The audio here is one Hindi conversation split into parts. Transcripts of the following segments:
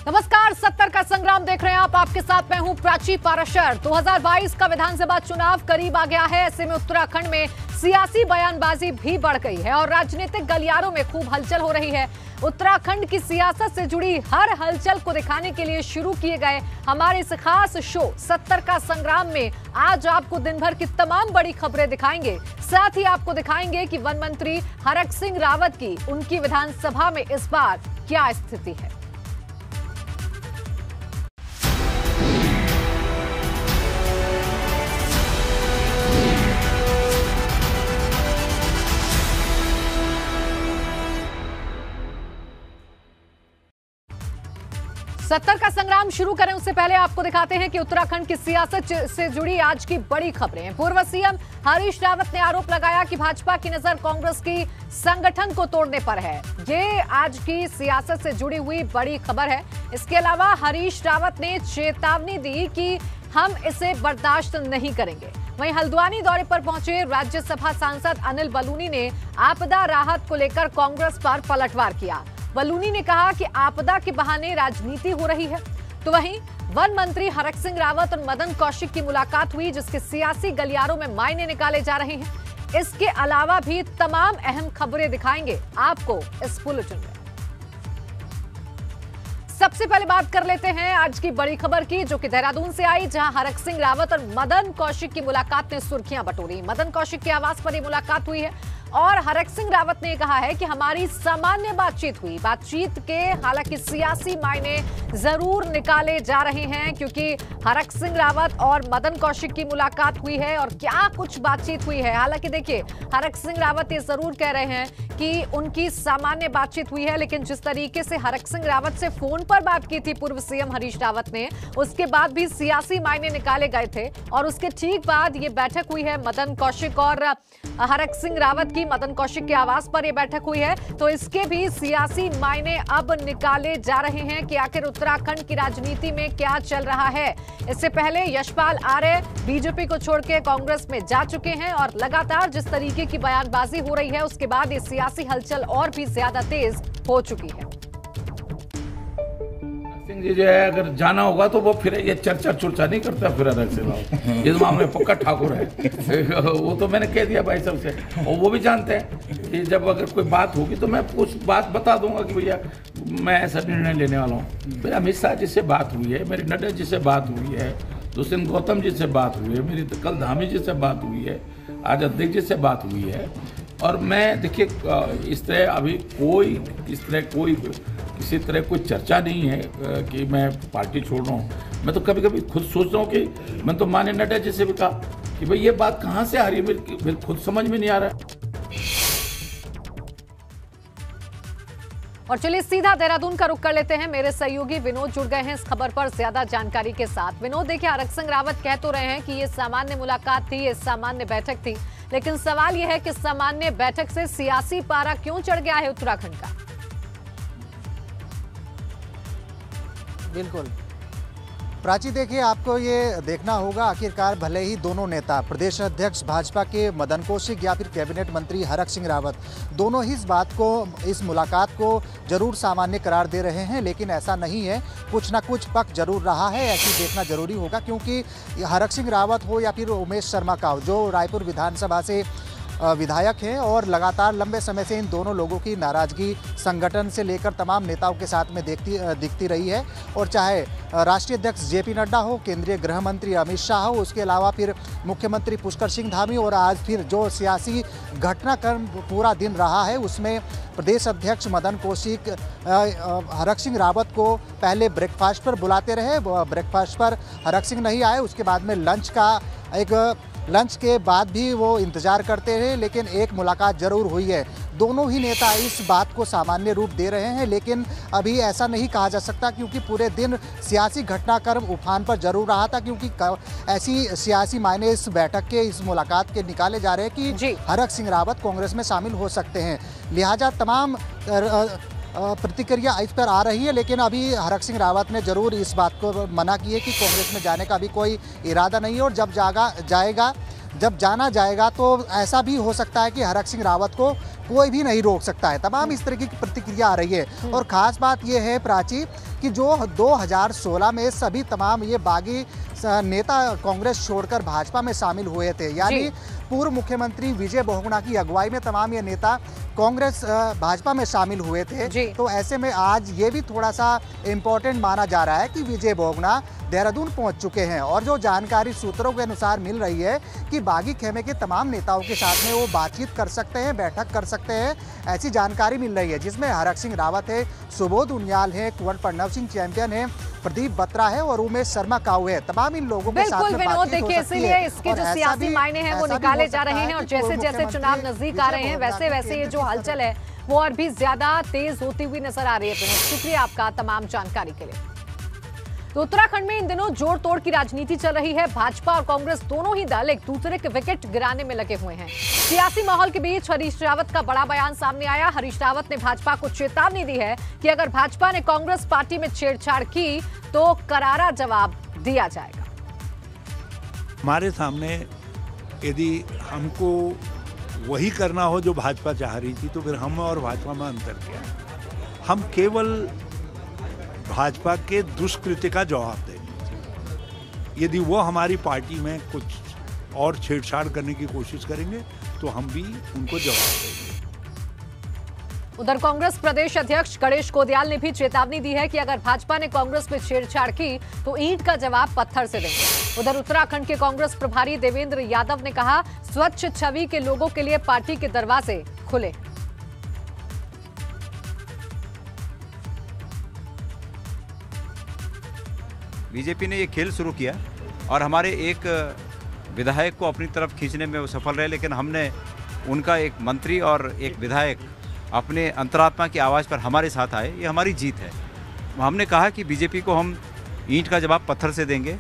नमस्कार, 70 का संग्राम देख रहे हैं आप। आपके साथ मैं हूं प्राची पाराशर। 2022 का विधानसभा चुनाव करीब आ गया है। ऐसे में उत्तराखंड में सियासी बयानबाजी भी बढ़ गई है और राजनीतिक गलियारों में खूब हलचल हो रही है। उत्तराखंड की सियासत से जुड़ी हर हलचल को दिखाने के लिए शुरू किए गए हमारे इस खास शो 70 का संग्राम में आज आपको दिन भर की तमाम बड़ी खबरें दिखाएंगे। साथ ही आपको दिखाएंगे कि वन मंत्री हरक सिंह रावत की उनकी विधानसभा में इस बार क्या स्थिति है। सत्तर का संग्राम शुरू करें उससे पहले आपको दिखाते हैं कि उत्तराखंड की सियासत से जुड़ी आज की बड़ी खबरें। पूर्व सीएम हरीश रावत ने आरोप लगाया कि भाजपा की नजर कांग्रेस की संगठन को तोड़ने पर है। ये आज की सियासत से जुड़ी हुई बड़ी खबर है। इसके अलावा हरीश रावत ने चेतावनी दी कि हम इसे बर्दाश्त नहीं करेंगे। वहीं हल्द्वानी दौरे पर पहुंचे राज्यसभा सांसद अनिल बलूनी ने आपदा राहत को लेकर कांग्रेस पर पलटवार किया। बलूनी ने कहा कि आपदा के बहाने राजनीति हो रही है। तो वहीं वन मंत्री हरक सिंह रावत और मदन कौशिक की मुलाकात हुई, जिसके सियासी गलियारों में मायने निकाले जा रहे हैं। इसके अलावा भी तमाम अहम खबरें दिखाएंगे आपको इस बुलेटिन में। सबसे पहले बात कर लेते हैं आज की बड़ी खबर की, जो कि देहरादून से आई, जहां हरक सिंह रावत और मदन कौशिक की मुलाकात ने सुर्खियां बटोरी। मदन कौशिक के आवास पर यह मुलाकात हुई है और हरक सिंह रावत ने कहा है कि हमारी सामान्य बातचीत हुई। बातचीत के हालांकि सियासी मायने जरूर निकाले जा रहे हैं, क्योंकि हरक सिंह रावत और मदन कौशिक की मुलाकात हुई है और क्या कुछ बातचीत हुई है। हालांकि देखिए, हरक सिंह रावत ये जरूर कह रहे हैं कि उनकी सामान्य बातचीत हुई है, लेकिन जिस तरीके से हरक सिंह रावत से फोन पर बात की थी पूर्व सीएम हरीश रावत ने, उसके बाद भी सियासी मायने निकाले गए थे। और उसके ठीक बाद ये बैठक हुई है मदन कौशिक और हरक सिंह रावत की। मदन कौशिक के आवास पर यह बैठक हुई है, तो इसके भी सियासी मायने अब निकाले जा रहे हैं कि आखिर उत्तराखंड की राजनीति में क्या चल रहा है। इससे पहले यशपाल आर्य बीजेपी को छोड़ के कांग्रेस में जा चुके हैं और लगातार जिस तरीके की बयानबाजी हो रही है, उसके बाद ये सियासी हलचल और भी ज्यादा तेज हो चुकी है। सिंह जी जो है, अगर जाना होगा तो वो फिर ये चर्चा नहीं करता फिर अलग से। इस मामले में पक्का ठाकुर है। वो तो मैंने कह दिया भाई सबसे, और वो भी जानते हैं कि जब अगर कोई बात होगी तो मैं उस बात बता दूंगा कि भैया मैं ऐसा निर्णय लेने वाला हूँ। मेरे अमित शाह जी से बात हुई है, मेरी नड्डा जी से बात हुई है, दुष्यंत गौतम जी से बात हुई है, मेरी कल धामी जी से बात हुई है, आज अध्यक्ष जी से बात हुई है। और मैं देखिए, इस तरह अभी किसी तरह कोई चर्चा नहीं है कि मैं पार्टी छोड़ रहा हूँ। मैं तो कभी कभी खुद सोच रहा हूँ कि मैं तो माननीय नड्डा जी से भी कहा कि भाई ये बात कहाँ से आ रही है, मेरे खुद समझ में नहीं आ रहा है। और चलिए सीधा देहरादून का रुख कर लेते हैं। मेरे सहयोगी विनोद जुड़ गए हैं इस खबर पर ज्यादा जानकारी के साथ। विनोद, देखिए, हरक सिंह रावत कह तो रहे हैं कि ये सामान्य मुलाकात थी, ये सामान्य बैठक थी, लेकिन सवाल यह है कि सामान्य बैठक से सियासी पारा क्यों चढ़ गया है उत्तराखंड का? बिल्कुल प्राची, देखिए, आपको ये देखना होगा आखिरकार भले ही दोनों नेता प्रदेश अध्यक्ष भाजपा के मदन कौशिक या फिर कैबिनेट मंत्री हरक सिंह रावत दोनों ही इस मुलाकात को जरूर सामान्य करार दे रहे हैं, लेकिन ऐसा नहीं है। कुछ ना कुछ पक्ष जरूर रहा है, ऐसी देखना जरूरी होगा, क्योंकि हरक सिंह रावत हो या फिर उमेश शर्मा का, जो रायपुर विधानसभा से विधायक हैं और लगातार लंबे समय से इन दोनों लोगों की नाराजगी संगठन से लेकर तमाम नेताओं के साथ में दिखती रही है। और चाहे राष्ट्रीय अध्यक्ष जेपी नड्डा हो, केंद्रीय गृह मंत्री अमित शाह हो, उसके अलावा फिर मुख्यमंत्री पुष्कर सिंह धामी, और आज फिर जो सियासी घटनाक्रम पूरा दिन रहा है उसमें प्रदेश अध्यक्ष मदन कौशिक हरक सिंह रावत को पहले ब्रेकफास्ट पर बुलाते रहे। ब्रेकफास्ट पर हरक सिंह नहीं आए, उसके बाद में लंच के बाद भी वो इंतजार करते रहे, लेकिन एक मुलाकात जरूर हुई है। दोनों ही नेता इस बात को सामान्य रूप दे रहे हैं, लेकिन अभी ऐसा नहीं कहा जा सकता, क्योंकि पूरे दिन सियासी घटनाक्रम उफान पर जरूर रहा था, क्योंकि ऐसी सियासी मायने इस बैठक के, इस मुलाकात के निकाले जा रहे हैं कि हरक सिंह रावत कांग्रेस में शामिल हो सकते हैं। लिहाजा तमाम प्रतिक्रिया इस पर आ रही है, लेकिन अभी हरक सिंह रावत ने जरूर इस बात को मना की है कि कांग्रेस में जाने का भी कोई इरादा नहीं है। और जब जाना जाएगा तो ऐसा भी हो सकता है कि हरक सिंह रावत को कोई भी नहीं रोक सकता है। तमाम इस तरह की प्रतिक्रिया आ रही है। और ख़ास बात यह है प्राची कि जो 2016 में सभी तमाम ये बागी नेता कांग्रेस छोड़कर भाजपा में शामिल हुए थे, यानी पूर्व मुख्यमंत्री विजय बहुगुणा की अगुवाई में तमाम ये नेता कांग्रेस भाजपा में शामिल हुए थे। तो ऐसे में आज ये भी थोड़ा सा इम्पोर्टेंट माना जा रहा है कि विजय बहुगुणा देहरादून पहुंच चुके हैं। और जो जानकारी सूत्रों के अनुसार मिल रही है कि बागी खेमे के तमाम नेताओं के साथ में वो बातचीत कर सकते हैं, बैठक कर सकते हैं, ऐसी जानकारी मिल रही है, जिसमें हरक सिंह रावत है, सुबोध उनियाल है, कुंवर प्रणव सिंह चैंपियन है, प्रदीप बत्रा है और उमेश शर्मा काऊ है। तमाम इन लोगों के साथ में बातचीत हो सकती है। इसके जो सियासी मायने हैं वो निकाले जा रहे हैं और जैसे जैसे चुनाव नजदीक आ रहे हैं वैसे वैसे ये जो हलचल है वो और भी ज्यादा तेज होती हुई नजर आ रही है। शुक्रिया आपका तमाम जानकारी के लिए। तो उत्तराखंड में इन दिनों जोड़ तोड़ की राजनीति चल रही है। भाजपा और कांग्रेस दोनों ही दल एक दूसरे के विकेट गिराने में लगे हुए हैं। सियासी माहौल के बीच हरीश रावत का बड़ा बयान सामने आया। हरीश रावत ने भाजपा को चेतावनी दी है कि अगर भाजपा ने कांग्रेस पार्टी में छेड़छाड़ की तो करारा जवाब दिया जाएगा। हमारे सामने यदि हमको वही करना हो जो भाजपा चाह रही थी तो फिर हम और भाजपा में अंतर क्या है? हम केवल भाजपा के दुष्कृत्य का जवाब देंगे। यदि वो हमारी पार्टी में कुछ और छेड़छाड़ करने की कोशिश करेंगे तो हम भी उनको जवाब देंगे। उधर कांग्रेस प्रदेश अध्यक्ष गणेश कोदियाल ने भी चेतावनी दी है कि अगर भाजपा ने कांग्रेस में छेड़छाड़ की तो ईंट का जवाब पत्थर से देंगे। उधर उत्तराखंड के कांग्रेस प्रभारी देवेंद्र यादव ने कहा, स्वच्छ छवि के लोगों के लिए पार्टी के दरवाजे खुले। बीजेपी ने ये खेल शुरू किया और हमारे एक विधायक को अपनी तरफ खींचने में वो सफल रहे, लेकिन हमने उनका एक मंत्री और एक विधायक अपने अंतरात्मा की आवाज़ पर हमारे साथ आए। ये हमारी जीत है। हमने कहा कि बीजेपी को हम ईंट का जवाब पत्थर से देंगे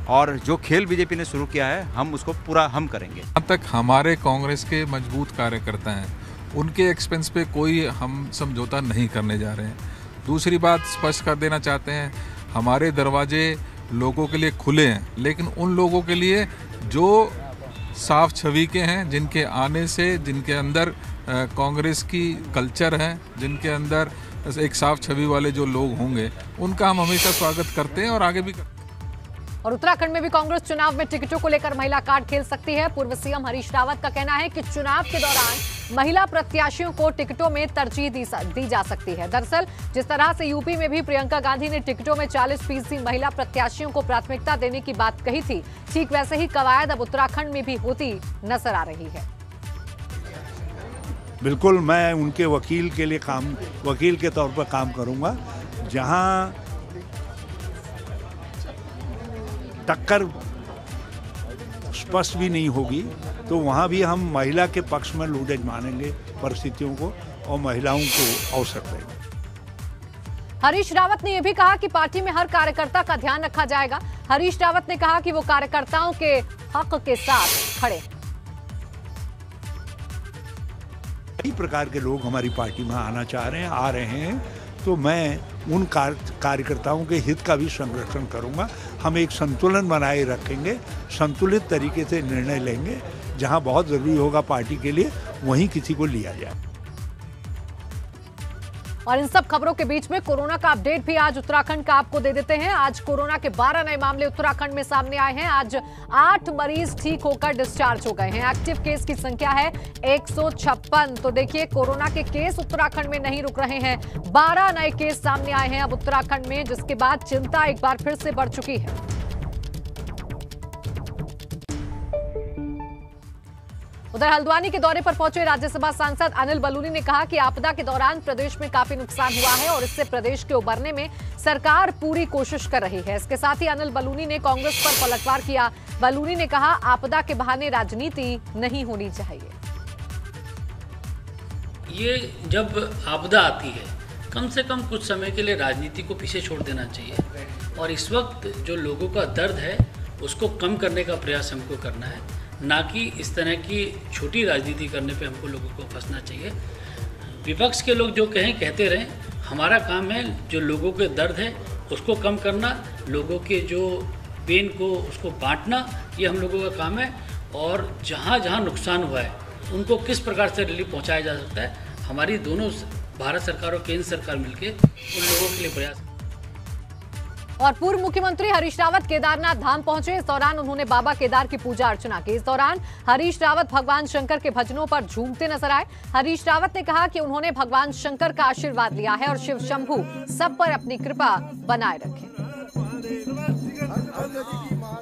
और जो खेल बीजेपी ने शुरू किया है हम उसको पूरा हम करेंगे। अब तक हमारे कांग्रेस के मजबूत कार्यकर्ता हैं, उनके एक्सपेंस पे कोई हम समझौता नहीं करने जा रहे हैं। दूसरी बात स्पष्ट कर देना चाहते हैं, हमारे दरवाजे लोगों के लिए खुले हैं, लेकिन उन लोगों के लिए जो साफ छवि के हैं, जिनके आने से, जिनके अंदर कांग्रेस की कल्चर है, जिनके अंदर एक साफ छवि वाले जो लोग होंगे, उनका हम हमेशा स्वागत करते हैं और आगे भी करते हैं। और उत्तराखंड में भी कांग्रेस चुनाव में टिकटों को लेकर महिला कार्ड खेल सकती है। पूर्व सीएम हरीश रावत का कहना है कि चुनाव के दौरान महिला प्रत्याशियों को टिकटों में तरजीह दी जा सकती है। दरअसल जिस तरह से यूपी में भी प्रियंका गांधी ने टिकटों में 40% महिला प्रत्याशियों को प्राथमिकता देने की बात कही थी, ठीक वैसे ही कवायद अब उत्तराखंड में भी होती नजर आ रही है। बिल्कुल, मैं उनके वकील के तौर पर काम करूंगा। जहां टक्कर स्पष्ट भी नहीं होगी तो वहां भी हम महिला के पक्ष में लूटेज मानेंगे परिस्थितियों को और महिलाओं को अवसर देंगे। हरीश रावत ने यह भी कहा कि पार्टी में हर कार्यकर्ता का ध्यान रखा जाएगा। हरीश रावत ने कहा कि वो कार्यकर्ताओं के हक के साथ खड़े। कई प्रकार के लोग हमारी पार्टी में आना चाह रहे हैं, आ रहे हैं, तो मैं उन कार्यकर्ताओं के हित का भी संरक्षण करूंगा। हम एक संतुलन बनाए रखेंगे, संतुलित तरीके से निर्णय लेंगे। जहां बहुत जरूरी होगा पार्टी के लिए वहीं किसी को लिया जाए। और इन सब खबरों के बीच में कोरोना का अपडेट भी आज उत्तराखंड का आपको दे देते हैं। आज कोरोना के 12 नए मामले उत्तराखंड में सामने आए हैं। आज 8 मरीज ठीक होकर डिस्चार्ज हो गए हैं। एक्टिव केस की संख्या है 156। तो देखिए, कोरोना के केस उत्तराखंड में नहीं रुक रहे हैं। 12 नए केस सामने आए हैं अब उत्तराखंड में, जिसके बाद चिंता एक बार फिर से बढ़ चुकी है। उधर हल्द्वानी के दौरे पर पहुंचे राज्यसभा सांसद अनिल बलूनी ने कहा कि आपदा के दौरान प्रदेश में काफी नुकसान हुआ है और इससे प्रदेश के उबरने में सरकार पूरी कोशिश कर रही है। इसके साथ ही अनिल बलूनी ने कांग्रेस पर पलटवार किया। बलूनी ने कहा, आपदा के बहाने राजनीति नहीं होनी चाहिए। ये जब आपदा आती है, कम से कम कुछ समय के लिए राजनीति को पीछे छोड़ देना चाहिए और इस वक्त जो लोगों का दर्द है उसको कम करने का प्रयास हमको करना है, ना कि इस तरह की छोटी राजनीति करने पे हमको लोगों को फंसना चाहिए। विपक्ष के लोग जो कहते रहें, हमारा काम है जो लोगों के दर्द है उसको कम करना, लोगों के जो पेन को उसको बांटना, ये हम लोगों का काम है। और जहाँ जहाँ नुकसान हुआ है उनको किस प्रकार से रिलीफ पहुंचाया जा सकता है, हमारी दोनों भारत सरकार और केंद्र सरकार मिलकर उन लोगों के लिए प्रयास। और पूर्व मुख्यमंत्री हरीश रावत केदारनाथ धाम पहुंचे। इस दौरान उन्होंने बाबा केदार की पूजा अर्चना की। इस दौरान हरीश रावत भगवान शंकर के भजनों पर झूमते नजर आए। हरीश रावत ने कहा कि उन्होंने भगवान शंकर का आशीर्वाद लिया है और शिव शंभू सब पर अपनी कृपा बनाए रखें।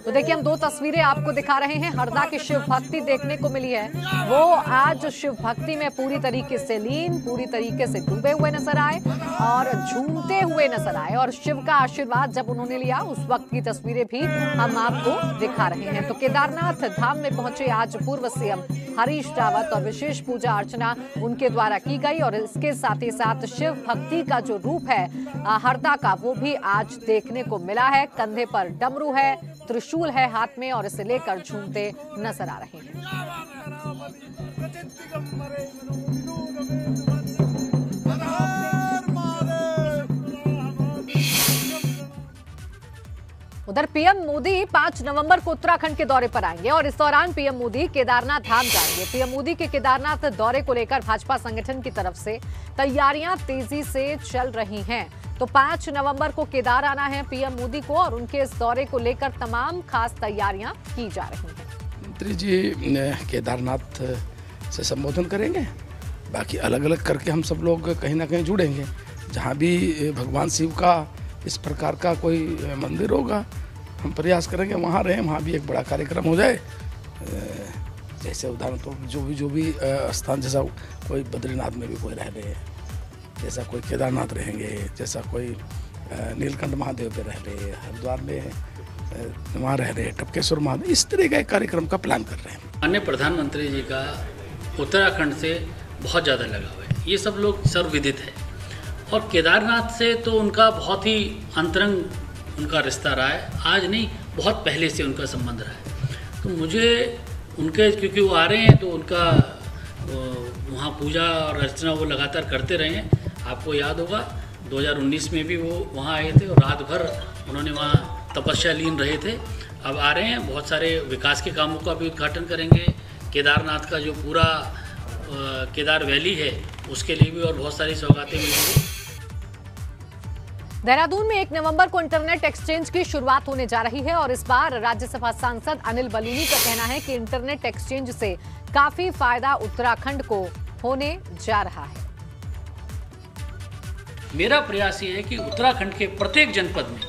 तो देखिए, हम दो तस्वीरें आपको दिखा रहे हैं। हरदा की शिव भक्ति देखने को मिली है। वो आज शिव भक्ति में पूरी तरीके से लीन, पूरी तरीके से डूबे हुए नजर आए और झूमते हुए नजर आए। और शिव का आशीर्वाद जब उन्होंने लिया, उस वक्त की तस्वीरें भी हम आपको दिखा रहे हैं। तो केदारनाथ धाम में पहुंचे आज पूर्व सीएम हरीश रावत और विशेष पूजा अर्चना उनके द्वारा की गई। और इसके साथ ही साथ शिव भक्ति का जो रूप है हरदा का, वो भी आज देखने को मिला है। कंधे पर डमरू है, त्रिशूल है हाथ में और इसे लेकर झूमते नजर आ रहे हैं। उधर पीएम मोदी 5 नवंबर को उत्तराखंड के दौरे पर आएंगे और इस दौरान पीएम मोदी केदारनाथ धाम जाएंगे। पीएम मोदी के केदारनाथ दौरे को लेकर भाजपा संगठन की तरफ से तैयारियां तेजी से चल रही हैं। तो 5 नवंबर को केदार आना है पीएम मोदी को और उनके इस दौरे को लेकर तमाम खास तैयारियां की जा रही हैं। मंत्री जी केदारनाथ से संबोधन करेंगे, बाकी अलग अलग करके हम सब लोग कहीं ना कहीं जुड़ेंगे। जहाँ भी भगवान शिव का इस प्रकार का कोई मंदिर होगा, हम प्रयास करेंगे वहाँ रहें, वहाँ भी एक बड़ा कार्यक्रम हो जाए। जैसे उदाहरण तो जो भी स्थान, जैसा कोई बद्रीनाथ में भी कोई रह रहे हैं, जैसा कोई केदारनाथ रहेंगे, जैसा कोई नीलकंठ महादेव पे रह रहे, हरिद्वार में वहाँ रह रहे, टपकेश्वर महादेव, इस तरह का एक कार्यक्रम का प्लान कर रहे हैं। माननीय प्रधानमंत्री जी का उत्तराखंड से बहुत ज़्यादा लगाव है, ये सब लोग सर्वविदित है। और केदारनाथ से तो उनका बहुत ही अंतरंग उनका रिश्ता रहा है, आज नहीं बहुत पहले से उनका संबंध रहा है। तो मुझे उनके, क्योंकि वो आ रहे हैं तो उनका वहाँ पूजा और अर्चना वो लगातार करते रहे हैं। आपको याद होगा 2019 में भी वो वहाँ आए थे और रात भर उन्होंने वहाँ तपस्या लीन रहे थे। अब आ रहे हैं, बहुत सारे विकास के कामों का भी उद्घाटन करेंगे। केदारनाथ का जो पूरा केदार वैली है उसके लिए भी और बहुत सारी सौगातें मिलेंगी। देहरादून में 1 नवंबर को इंटरनेट एक्सचेंज की शुरुआत होने जा रही है और इस बार राज्यसभा सांसद अनिल बलूनी का कहना है कि इंटरनेट एक्सचेंज से काफी फायदा उत्तराखंड को होने जा रहा है। मेरा प्रयास ये है कि उत्तराखंड के प्रत्येक जनपद में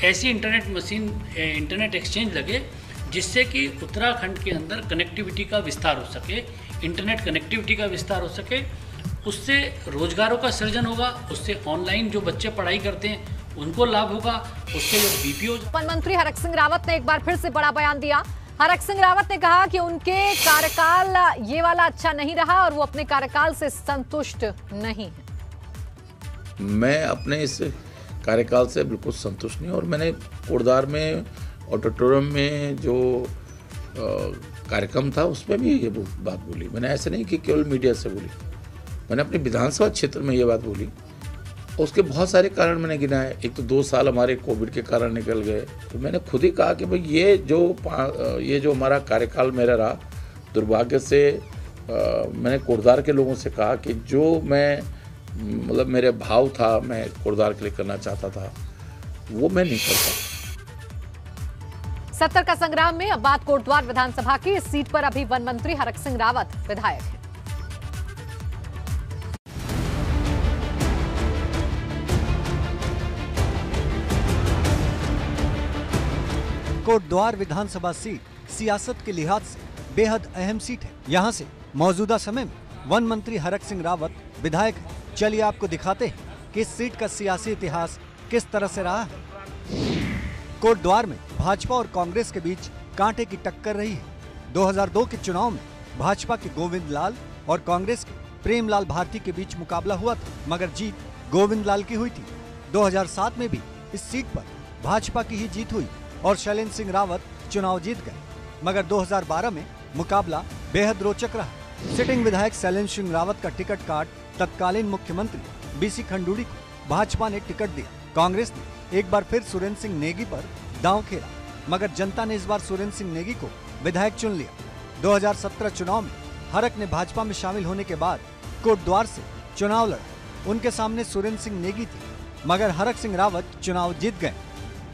ऐसी इंटरनेट एक्सचेंज लगे जिससे कि उत्तराखंड के अंदर कनेक्टिविटी का विस्तार हो सके, इंटरनेट कनेक्टिविटी का विस्तार हो सके। उससे रोजगारों का सृजन होगा, उससे ऑनलाइन जो बच्चे पढ़ाई करते हैं उनको लाभ होगा, उससे जो बीपीओ। वन मंत्री हरक सिंह रावत ने एक बार फिर से बड़ा बयान दिया। हरक सिंह रावत ने कहा कि उनके कार्यकाल ये वाला अच्छा नहीं रहा और वो अपने कार्यकाल से संतुष्ट नहीं है। मैं अपने इस कार्यकाल से बिल्कुल संतुष्ट नहीं, और मैंने कोटद्वार में ऑडिटोरियम में जो कार्यक्रम था उसमें भी ये बात बोली। मैंने ऐसे नहीं कि केवल मीडिया से बोली, मैंने अपने विधानसभा क्षेत्र में ये बात बोली। उसके बहुत सारे कारण मैंने गिनाए। एक तो 2 साल हमारे कोविड के कारण निकल गए, तो मैंने खुद ही कहा कि भाई ये जो हमारा कार्यकाल मेरा रहा, दुर्भाग्य से मैंने कोटद्वार के लोगों से कहा कि जो मैं मतलब मेरे भाव था, मैं कोटद्वार के लिए करना चाहता था, वो मैं नहीं कर पाता। 70 का संग्राम में अब बात कोटद्वार विधानसभा की। इस सीट पर अभी वन मंत्री हरक सिंह रावत विधायक हैं। कोटद्वार विधानसभा सीट सियासत के लिहाज से बेहद अहम सीट है। यहां से मौजूदा समय में वन मंत्री हरक सिंह रावत विधायक है। चलिए आपको दिखाते हैं कि इस सीट का सियासी इतिहास किस तरह से रहा है। कोटद्वार में भाजपा और कांग्रेस के बीच कांटे की टक्कर रही है। 2002 के चुनाव में भाजपा के गोविंद लाल और कांग्रेस के प्रेमलाल भारती के बीच मुकाबला हुआ था, मगर जीत गोविंद लाल की हुई थी। 2007 में भी इस सीट पर भाजपा की ही जीत हुई और शैलेंद्र सिंह रावत चुनाव जीत गए, मगर 2012 में मुकाबला बेहद रोचक रहा। सिटिंग विधायक शैलेंद्र सिंह रावत का टिकट काट तत्कालीन मुख्यमंत्री बीसी खंडूड़ी को भाजपा ने टिकट दिया। कांग्रेस ने एक बार फिर सुरेंद्र सिंह नेगी पर दांव खेला, मगर जनता ने इस बार सुरेंद्र सिंह नेगी को विधायक चुन लिया। 2017 चुनाव में हरक ने भाजपा में शामिल होने के बाद कोटद्वार से चुनाव लड़ा। उनके सामने सुरेंद्र सिंह नेगी थी, मगर हरक सिंह रावत चुनाव जीत गए।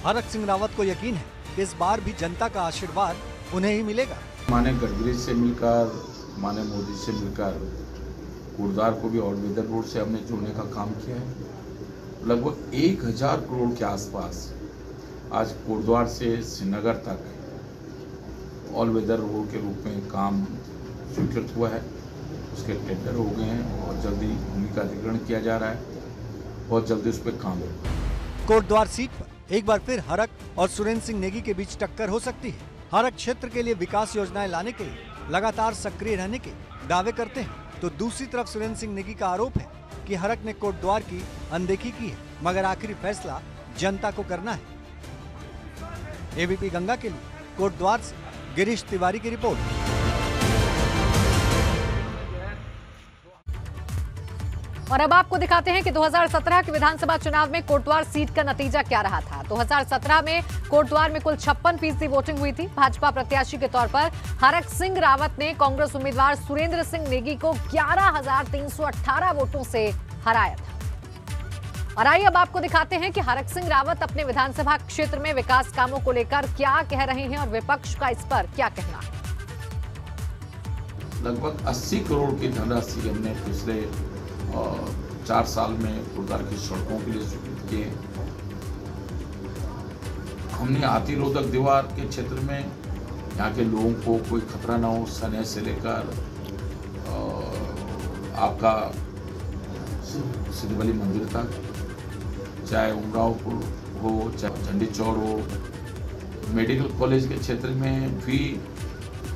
हरक सिंह रावत को यकीन है कि इस बार भी जनता का आशीर्वाद उन्हें ही मिलेगा। माने गडकरी से मिलकर, माने मोदी से मिलकर कोटद्वार को भी ऑलवेदर रोड से हमने जोड़ने का काम किया है। लगभग 1000 करोड़ के आसपास आज कोटद्वार से श्रीनगर तक ऑलवेदर रोड के रूप में काम स्वीकृत हुआ है। उसके टेंडर हो गए हैं और जल्दी भूमि का अधिग्रहण किया जा रहा है। बहुत जल्दी उस पर काम होगा। कोटद्वार सीट पर एक बार फिर हरक और सुरेंद्र सिंह नेगी के बीच टक्कर हो सकती है। हरक क्षेत्र के लिए विकास योजनाएं लाने के लिए लगातार सक्रिय रहने के दावे करते हैं, तो दूसरी तरफ सुरेंद्र सिंह नेगी का आरोप है कि हरक ने कोटद्वार की अनदेखी की है, मगर आखिरी फैसला जनता को करना है। एबीपी गंगा के लिए कोटद्वार से गिरीश तिवारी की रिपोर्ट। और अब आपको दिखाते हैं कि 2017 के विधानसभा चुनाव में कोटद्वार सीट का नतीजा क्या रहा था। 2017 में कोटद्वार में कुल 56% वोटिंग हुई थी। भाजपा प्रत्याशी के तौर पर हरक सिंह रावत ने कांग्रेस उम्मीदवार सुरेंद्र सिंह नेगी को 11,318 वोटों से हराया था। और आइए अब आपको दिखाते हैं कि हरक सिंह रावत अपने विधानसभा क्षेत्र में विकास कामों को लेकर क्या कह रहे हैं और विपक्ष का इस पर क्या कहना है। लगभग 80 करोड़ की धनराशि हमने पिछले 4 साल में कोटद्वार की सड़कों के लिए स्वीकृत किए। हमने अतिरोधक दीवार के क्षेत्र में यहाँ के लोगों को कोई खतरा ना हो, सने से लेकर आपका सिद्धबली मंदिर तक, चाहे उमरावपुर हो, चाहे झंडी चौड़ हो। मेडिकल कॉलेज के क्षेत्र में भी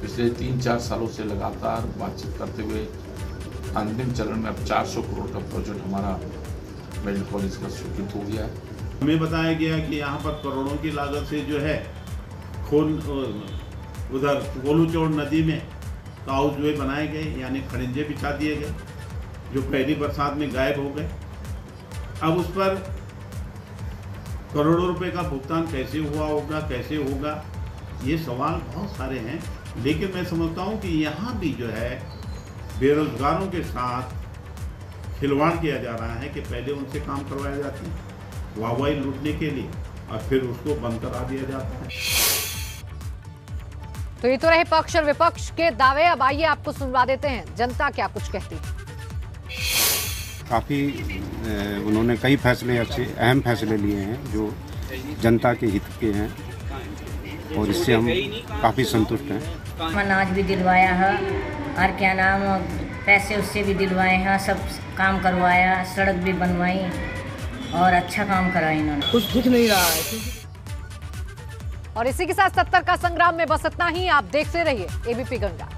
पिछले 3-4 सालों से लगातार बातचीत करते हुए अंतिम चरण में अब 400 करोड़ का प्रोजेक्ट हमारा मेडिकल कॉलेज का स्वीकृत हो गया है। हमें बताया गया कि यहाँ पर करोड़ों की लागत से जो है उधर गोलूचौड़ नदी में काउजवे बनाए गए, यानी खड़िंजे बिछा दिए गए, जो पहली बरसात में गायब हो गए। अब उस पर करोड़ों रुपए का भुगतान कैसे हुआ होगा, कैसे होगा, ये सवाल बहुत सारे हैं। लेकिन मैं समझता हूँ कि यहाँ भी जो है बेरोजगारों के साथ खिलवाड़ किया जा रहा है कि पहले उनसे काम करवाए जाते हैं वाहवाही लूटने के लिए और फिर उसको बंद करा दिया जाता है। तो ये तो रहे पक्ष और विपक्ष के दावे। अब आइए आपको सुनवा देते हैं जनता क्या कुछ कहती है। काफ़ी उन्होंने कई फैसले अच्छे अहम फैसले लिए हैं जो जनता के हित के हैं और इससे हम काफ़ी संतुष्ट हैं। अनाज भी दिलवाया है और क्या नाम पैसे उससे भी दिलवाए हैं, सब काम करवाया, सड़क भी बनवाई और अच्छा काम कराया इन्होंने। कुछ दिख नहीं रहा है। और इसी के साथ 70 का संग्राम में बस इतना ही। आप देखते रहिए एबीपी गंगा।